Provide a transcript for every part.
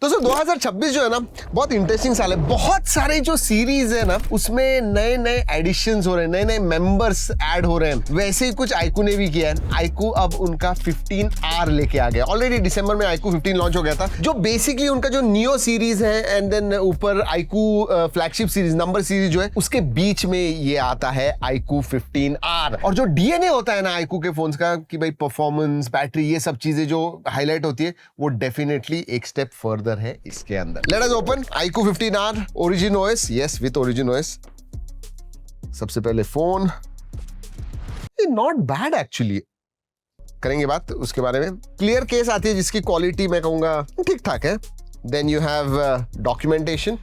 दोस्तों 2026 जो है ना बहुत इंटरेस्टिंग साल है। बहुत सारे जो सीरीज है ना उसमें नए नए एडिशंस हो रहे हैं, नए नए मेंबर्स ऐड हो रहे हैं। वैसे ही कुछ आईकू ने भी किया है। आईकू अब उनका 15R लेके आ गया। ऑलरेडी दिसंबर में आईकू 15 लॉन्च हो गया था, जो बेसिकली उनका जो नियो सीरीज है एंड देन ऊपर iQOO flagship series number series जो है उसके बीच में ये आता है आईकू 15R। और जो डीएनए होता है ना आईकू के फोन्स का कि भाई परफॉर्मेंस, बैटरी, ये सब चीजें जो हाईलाइट होती है वो डेफिनेटली एक स्टेप फर्दर है इसके अंदर। Let us open iQOO 15R Origin OS, yes with Origin OS। सबसे पहले फोन, नॉट बैड एक्चुअली, करेंगे बात उसके बारे में। क्लियर केस आती है जिसकी क्वालिटी मैं कहूंगा ठीक ठाक है। Then you have documentation,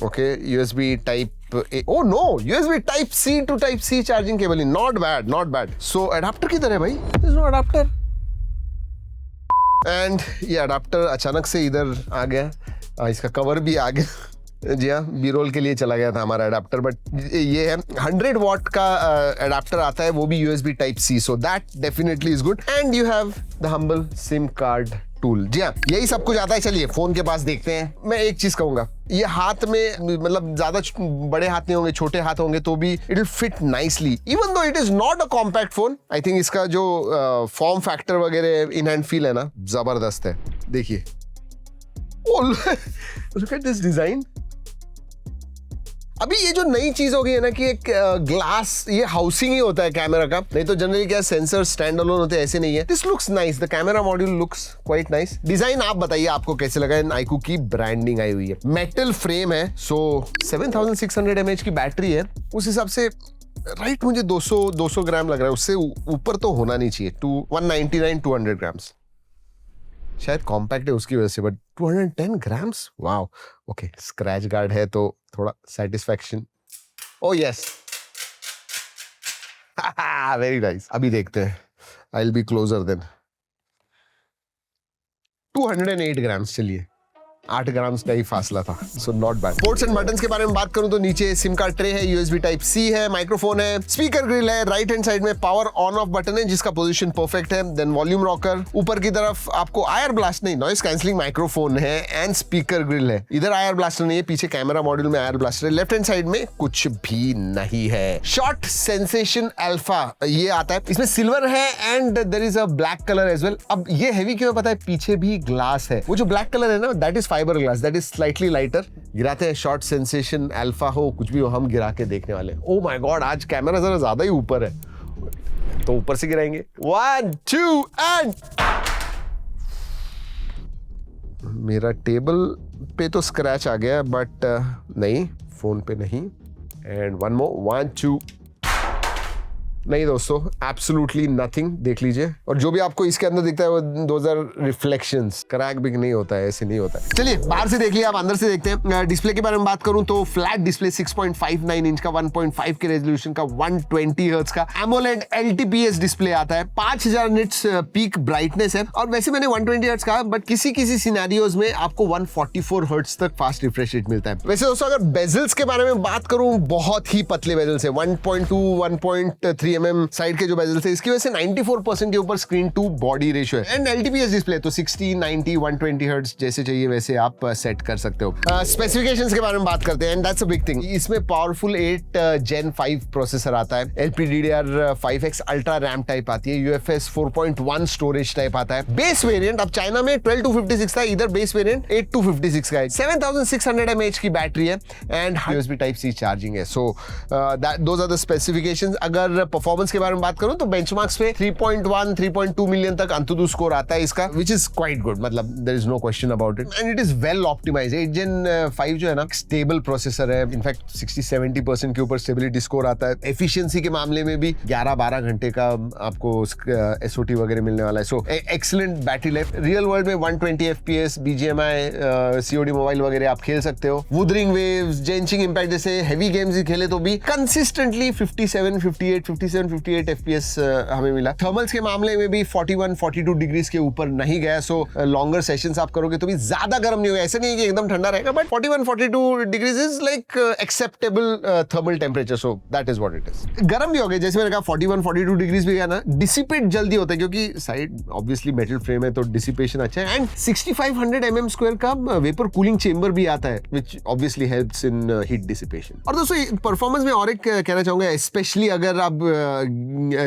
okay, USB type A, oh no, USB type C to type C charging cable, not bad, not bad. So adapter किधर है भाई? There's no adapter। एंड ये अडाप्टर अचानक से इधर आ गया, इसका कवर भी आ गया। जी हाँ, बी रोल के लिए चला गया था हमारा अडाप्टर, बट ये है 100 वॉट का अडाप्टर आता है, वो भी USB type C, so that definitely is good. And you have the humble sim card tool. जी हाँ, यही सब कुछ आता है। चलिए फोन के पास देखते हैं। मैं एक चीज कहूंगा, ये हाथ में मतलब ज्यादा बड़े हाथ नहीं होंगे, छोटे हाथ होंगे तो भी it will fit nicely, even though it is not a compact phone. I think इसका जो फॉर्म फैक्टर वगैरह, इन हैंड फील है ना, जबरदस्त है। देखिए, लुक एट दिस डिजाइन। अभी ये जो नई चीज हो गई है ना कि एक ग्लास, ये हाउसिंग ही होता है कैमरा का, नहीं तो जनरली क्या सेंसर स्टैंड अलोन होते हैं, ऐसे नहीं है। This looks nice, the camera module looks quite nice. Design आप बताइए आपको कैसे लगा? आईकू की ब्रांडिंग आई हुई है, मेटल फ्रेम है, सो 7600 mAh की बैटरी है। उस हिसाब से राइट मुझे 200 ग्राम लग रहा है, उससे ऊपर तो होना नहीं चाहिए। 199-200 ग्राम्स, शायद कॉम्पैक्ट है उसकी वजह से, but 210 grams, wow. Okay, scratch guard है तो थोड़ा satisfaction. Oh yes, very nice. अभी देखते हैं, I will be closer then. 208 grams, चलिए 8 ग्राम्स का ही फासला था, so not bad. Ports and buttons के बारे में बात करूं तो नीचे सिम कार्ड ट्रे है, USB टाइप C है, माइक्रोफोन है, स्पीकर ग्रिल है, राइट हैंड साइड में पावर ऑन ऑफ बटन है जिसका पोजीशन परफेक्ट है, देन वॉल्यूम रॉकर, ऊपर की तरफ आपको आयर ब्लास्ट नहीं, नॉइस कैंसलिंग माइक्रोफोन है एंड स्पीकर ग्रिल है। इधर आयर ब्लास्टर नहीं है, पीछे कैमरा मॉड्यूल में आयर ब्लास्टर है। लेफ्ट हैंड साइड में कुछ भी नहीं है। शॉट सेंसेशन अल्फा ये आता है, इसमें सिल्वर है and there is a black colour as well. अब ये हैवी क्यों पता है? पीछे भी ग्लास है, वो जो ब्लैक कलर है ना, that is fibre glass, that is slightly lighter. गिराते हैं, शॉट सेंसेशन अल्फा हो कुछ भी हो, हम गिरा के देखने वाले। ओह माय गॉड, आज कैमरा जरा ज्यादा ही ऊपर है, तो ऊपर से गिराएंगे। 1 2 एंड मेरा टेबल पे तो स्क्रैच आ गया, बट नहीं, फोन पे नहीं। एंड वन मोर, 1 2 नहीं दोस्तों, एब्सोल्युटली नथिंग। देख लीजिए, और जो भी आपको इसके अंदर दिखता है वो दोज आर रिफ्लेक्शंस, क्रैक भी नहीं होता है, ऐसे नहीं होता है। चलिए बाहर से देख लिया, आप अंदर से देखते हैं। डिस्प्ले के बारे में बात करूं तो फ्लैट डिस्प्ले 6.59 इंच का, 1.5 के रेजोल्यूशन का, 120 हर्ट्ज का एमोलेड LTPS डिस्प्ले आता है, 5000 निट्स पीक ब्राइटनेस है। और वैसे मैंने 120 हर्ट्ज कहा, बट किसी सिनेरियोज में आपको 144 हर्ट्ज तक फास्ट रिफ्रेश रेट मिलता है। वैसे दोस्तों अगर बेजल्स के बारे में बात करूं, बहुत ही पतले बेजल्स है, 1.2 1.3 mm साइड के जो बेजल्स है, इसकी वजह से 94% के ऊपर स्क्रीन टू बॉडी रेशियो है। एंड LTPS डिस्प्ले तो 60, 90, 120 हर्ट्ज जैसे चाहिए वैसे आप सेट कर सकते हो। स्पेसिफिकेशंस के बारे में बात करते हैं, and that's a big thing. इसमें पावरफुल 8 Gen 5 प्रोसेसर आता है, LPDDR5X अल्ट्रा रैम टाइप आती है, UFS 4.1 स्टोरेज टाइप आता है। बेस वेरिएंट अब चाइना में 12-256 था, इधर बेस वेरिएंट 8-256 का है। 7600 mAh की बैटरी है and USB type C charging है। So those are the specifications. अगर परफॉर्मेंस के बारे में बात करूं तो बेंचमार्क्स पे 3.1 3.2 मिलियन तक अंतुदु स्कोर आता है इसका, व्हिच इज क्वाइट गुड, मतलब there is no question about it. And it is well optimised. 8 Gen 5 जो है ना, स्टेबल प्रोसेसर है, इनफैक्ट 60-70% के ऊपर स्टेबिलिटी स्कोर आता है। एफिशिएंसी के मामले में भी 11-12 घंटे का आपको SOT वगैरह मिलने वाला है। So excellent battery life. Real world में 120 FPS, BGMI, COD मोबाइल वगैरह आप खेल सकते हो। वुदरिंग वेव्स, जेंचिंग इंपैक्ट जैसे हेवी गेम्स ही खेले तो भी कंसिस्टेंटली 57, 58, 57-58 FPS हमें मिला। थर्मल्स के मामले में भी 41-42 डिग्रीज के ऊपर नहीं गया, सो लॉन्गर सेशंस आप करोगे तो भी ज्यादा गर्म नहीं होगा। ऐसा नहीं है कि एकदम ठंडा रहेगा, but 41-42 degrees is like acceptable thermal temperature, so that is what it is. गर्म भी हो गया, जैसे मैंने कहा 41-42 डिग्रीज भी गया ना, डिसिपेट जल्दी होता है क्योंकि साइड ऑब्वियसली मेटल फ्रेम है तो डिसिपेशन अच्छा है। एंड 6500 mm स्क्वायर का वेपर कूलिंग चेंबर भी आता है, which obviously helps in heat dissipation। और दोस्तों परफॉर्मेंस में और एक कहना चाहूंगा, स्पेशली अगर आप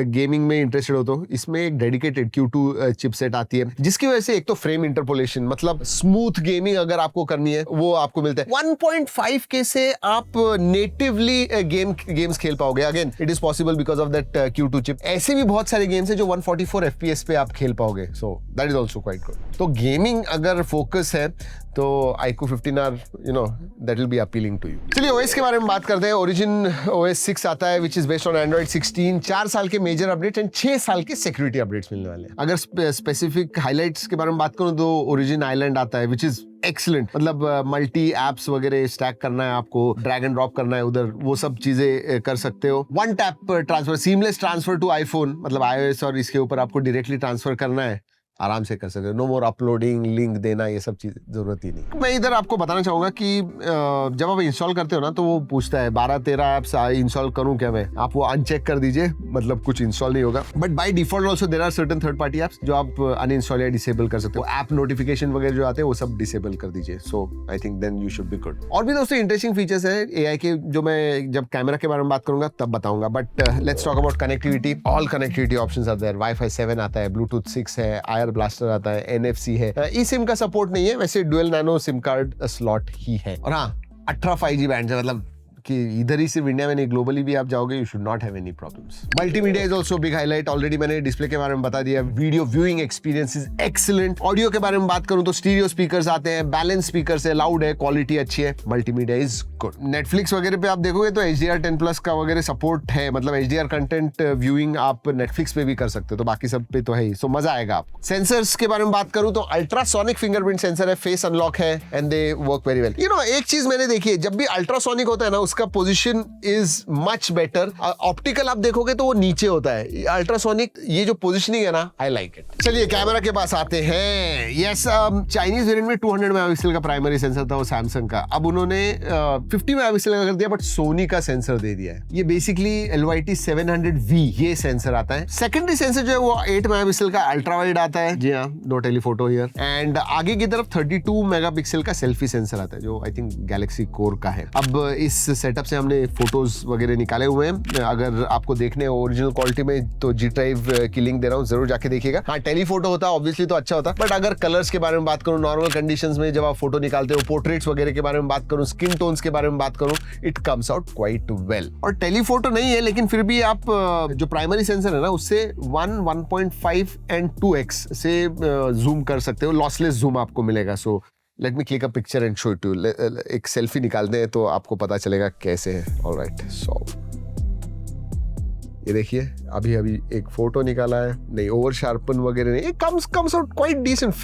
गेमिंग में इंटरेस्टेड हो तो इसमें एक डेडिकेटेड Q2 चिपसेट आती है, जिसकी वजह से एक तो फ्रेम इंटरपोलेशन, मतलब स्मूथ गेमिंग अगर आपको करनी है वो आपको मिलता है। 1.5K से आप नेटिवली गेम्स खेल पाओगे। Again it is possible because of that Q2 chip. ऐसे भी बहुत सारे गेम्स है जो 144 FPS पे आप खेल पाओगे, so that is also quite good. तो गेमिंग अगर फोकस है तो iQOO 15R, you know, that will be appealing to you। चलिए OS के बारे में बात करते हैं। Origin OS 6 आता है, which is based on Android 16। 4 साल के मेजर अपडेट्स एंड 6 साल के सिक्योरिटी अपडेट्स मिलने वाले हैं। अगर स्पेसिफिक हाइलाइट्स के बारे में बात करूं तो Origin Island आता है, which is एक्सीलेंट। मतलब मल्टी एप्स वगैरह स्टैक करना है आपको, ड्रैग एंड ड्रॉप करना है उधर, वो सब चीजें कर सकते हो। One tap transfer, seamless transfer to iPhone, मतलब iOS और इसके ऊपर आपको डायरेक्टली ट्रांसफर करना है, आराम से कर सकते हो। नो मोर अपलोडिंग, लिंक देना, ये सब चीज जरूरत ही नहीं। मैं इधर आपको बताना चाहूंगा कि जब आप इंस्टॉल करते हो ना तो वो पूछता है 12-13 एप्स इंस्टॉल करूं क्या मैं, आप वो अनचेक कर दीजिए, मतलब कुछ इंस्टॉल नहीं होगा। But by default also there are certain third party apps जो आप अनइंस्टॉल या डिसेबल कर सकते हो। ऐप नोटिफिकेशन वगैरह जो आते हैं वो सब डिसेबल कर दीजिए, so I think then you should be good. और भी दोस्तों इंटरेस्टिंग फीचर्स है AI के, जो मैं जब कैमरा के बारे में बात करूंगा तब बताऊंगा। But let's talk about connectivity. All connectivity options are there. Wi-Fi 7 आता है, Bluetooth 6 है, IR ब्लास्टर आता है, NFC है। ई सिम का सपोर्ट नहीं है, वैसे dual nano sim card slot ही है। और हाँ, 18 5G बैंड है, मतलब कि इधर ही सिर्फ इंडिया में नहीं, ग्लोबली भी आप जाओगे, you should not have any problems. Multimedia is also big highlight. Already मैंने डिस्प्ले के बारे में बता दिया। Video viewing experience is excellent. Audio के बारे में बात करूं तो स्टीरियो स्पीकर्स आते हैं, बैलेंस स्पीकर्स है, लाउड है, क्वालिटी अच्छी है। Multimedia is good. नेटफ्लिक्स वगैरह पे आप देखोगे तो HDR10+ का वगैरह सपोर्ट है, मतलब HDR कंटेंट व्यूइंग आप नेटफ्लिक्स पे भी कर सकते हो, तो बाकी सब पे तो है ही, सो मजा आएगा आपको। सेंसर्स के बारे में बात करूं तो अल्ट्रासोनिक फिंगरप्रिंट सेंसर है, फेस अनलॉक है, and they work very well. You know एक चीज मैंने देखी है, जब भी अल्ट्रासोनिक होता है ना, उसका position is much better. Optical आप देखोगे तो वो नीचे होता है, अल्ट्रासोनिक ये जो पोजिशनिंग है ना, आई लाइक इट। चलिए कैमरा के पास आते हैं। यस, चाइनीज वेरिएंट में 200 मेगापिक्सल का प्राइमरी सेंसर था वो सैमसंग का, अब उन्होंने 50 मेगापिक्सल का कर दिया, बट सोनी का सेंसर दे दिया है। ये बेसिकली LYT 700V ये सेंसर आता है। सेकेंडरी सेंसर जो है वो 8 मेगापिक्सल का अल्ट्रा वाइड आता है, जी हाँ, नो टेलीफोटो हियर। एंड आगे की तरफ 32 मेगापिक्सल का सेल्फी सेंसर आता है, जो आई थिंक गैलेक्सी कोर का है। अब इस सेटअप से हमने फोटोज वगैरह निकाले हुए हैं, अगर आपको देखने ओरिजिनल क्वालिटी में तो G Drive की लिंक दे रहा हूँ, जरूर जाके देखिएगा। हाँ, टेलीफोटो होता ऑब्वियसली तो अच्छा होता, बट अगर कलर्स के बारे में बात करूँ, नॉर्मल कंडीशंस में जब आप फोटो निकालते हो, पोर्ट्रेट्स वगैरह के बारे में बात करूँ, स्किन टोन्स के बारे में बात करूँ, it comes out quite well. और टेलीफोटो नहीं है, लेकिन फिर भी आप जो प्राइमरी सेंसर है ना, उससे 1.5 and 2x से जूम कर सकते हो, लॉसलेस जूम आपको मिलेगा। So let me click a picture and show it to. एक सेल्फी निकालते हैं तो आपको पता चलेगा कैसे है। ऑलराइट, सो ये देखिए, अभी एक फोटो निकाला है, नहीं ओवर शार्पन वगैरह नहीं, it comes out quite decent,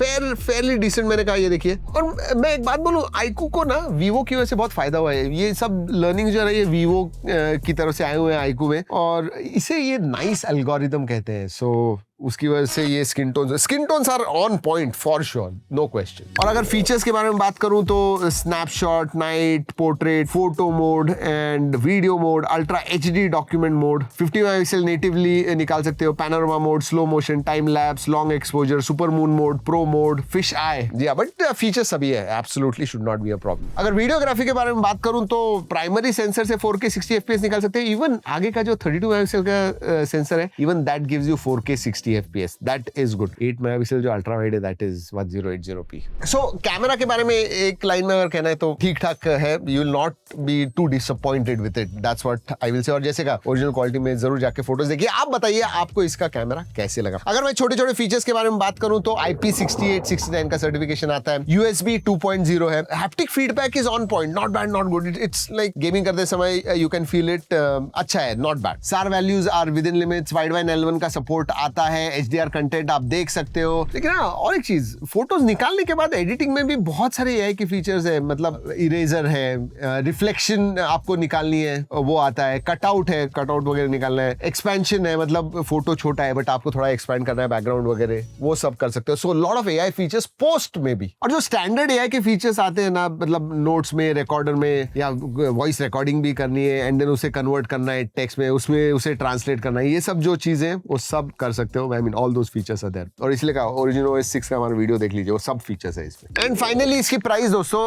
fairly decent मैंने कहा। ये देखिए, और मैं एक बात बोलूं, iQOO को ना वीवो की वजह से बहुत फायदा हुआ है। ये सब लर्निंग जो है ये वीवो की तरफ से आए हुए हैं iQOO में, और इसे ये नाइस एल्गोरिदम कहते हैं। सो उसकी वजह से ये skin tones are on point for sure, no question. और अगर फीचर्स के बारे में बात करूं तो snapshot, night, portrait, photo mode and video mode, ultra HD document mode, 50 megapixel natively निकाल सकते हो, panorama mode, slow motion, time lapse, long exposure, super moon mode, pro mode, fish eye, जी बट फीचर्स सभी है, absolutely should not be a problem. अगर videography के बारे में बात करूं तो प्राइमरी सेंसर से 4K 60 FPS निकाल सकते हैं। इवन आगे का जो 32 मेगापिक्सल का सेंसर है, even that gives you 4K 60 FPS, that is good। 8 megapixel जो अल्ट्रा वाइड है, that is 1080p। So camera के बारे में एक लाइन में अगर कहना है तो ठीक ठाक है, you will not be too disappointed with it, that's what I will say। और जैसे का ओरिजिनल क्वालिटी में जरूर जाके फोटोज देखिए। आप बताइए आपको इसका कैमरा कैसे लगा। अगर मैं छोटे छोटे फीचर्स के बारे में बात करूं तो IP68-69 का सर्टिफिकेशन आता है, USB 2.0 है, haptic feedback is on point, not bad not good, it's like gaming करते समय यू कैन फील इट, अच्छा है, not bad. SAR values are within limits, Widevine L1 का सपोर्ट आता है, है, HDR कंटेंट आप देख सकते हो। लेकिन हाँ, और एक चीज, फोटोज निकालने के बाद एडिटिंग में भी बहुत सारे AI के फीचर्स है, मतलब इरेजर है, रिफ्लेक्शन आपको निकालनी है वो आता है, कटआउट है, कटआउट वगैरह निकालना है, एक्सपेंशन है, मतलब फोटो छोटा है बट आपको थोड़ा एक्सपेंड करना है बैकग्राउंड वगैरह, वो सब कर सकते हो। So lot of AI features post में भी। और जो स्टैंडर्ड AI के फीचर्स आते हैं ना, मतलब नोट्स में, रिकॉर्डर में, या वॉइस रिकॉर्डिंग भी करनी है एंड देन उसे कन्वर्ट करना है टेक्स्ट में, उसमें उसे ट्रांसलेट करना है, ये सब जो चीजें वो सब कर सकते हो। I mean all those features are there. और इसलिए कहा ओरिजिनल OS 6 का हमारा वीडियो देख लीजिए, वो सब फीचर्स है इसमें। एंड फाइनली इसकी प्राइस दोस्तों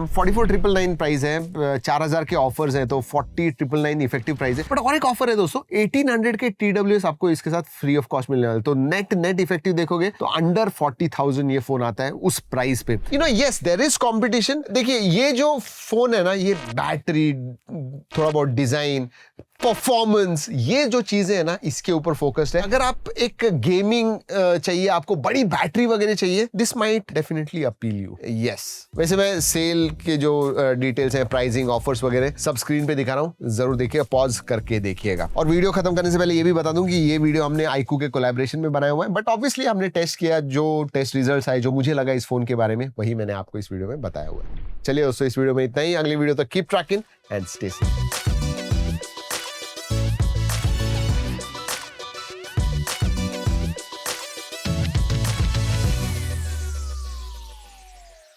44,999 प्राइस है, 4,000 के ऑफर्स हैं तो 40,999 इफेक्टिव प्राइस है। बट और एक ऑफर है दोस्तों, 1800 के TWS आपको इसके साथ फ्री ऑफ कॉस्ट मिलने वाला है। तो नेट इफेक्टिव देखोगे तो अंडर 40,000 ये फोन आता है उस प्राइस पे। You know yes there is competition. देखिए ये जो फोन है ना, ये बैटरी, थोड़ा बहुत डिजाइन, परफॉर्मेंस, ये जो चीजें है ना, इसके ऊपर फोकस्ड है। अगर आप एक गेमिंग चाहिए, आपको बड़ी बैटरी वगैरह चाहिए, this might definitely appeal you. Yes, वैसे मैं सेल के जो डिटेल्स है, प्राइसिंग, ऑफर्स वगैरह सब स्क्रीन पे दिखा रहा हूँ, जरूर देखिए, पॉज करके देखिएगा। और वीडियो खत्म करने से पहले ये भी बता दूं कि ये वीडियो हमने iQOO के कोलैबोरेशन में बनाया हुआ है, बट ऑब्वियसली हमने टेस्ट किया, जो टेस्ट रिजल्ट्स आए, जो मुझे लगा इस फोन के बारे में, वही मैंने आपको इस वीडियो में बताया हुआ है। चलिए दोस्तों, इस वीडियो में इतना ही। अगली वीडियो तक keep trekking and stay safe.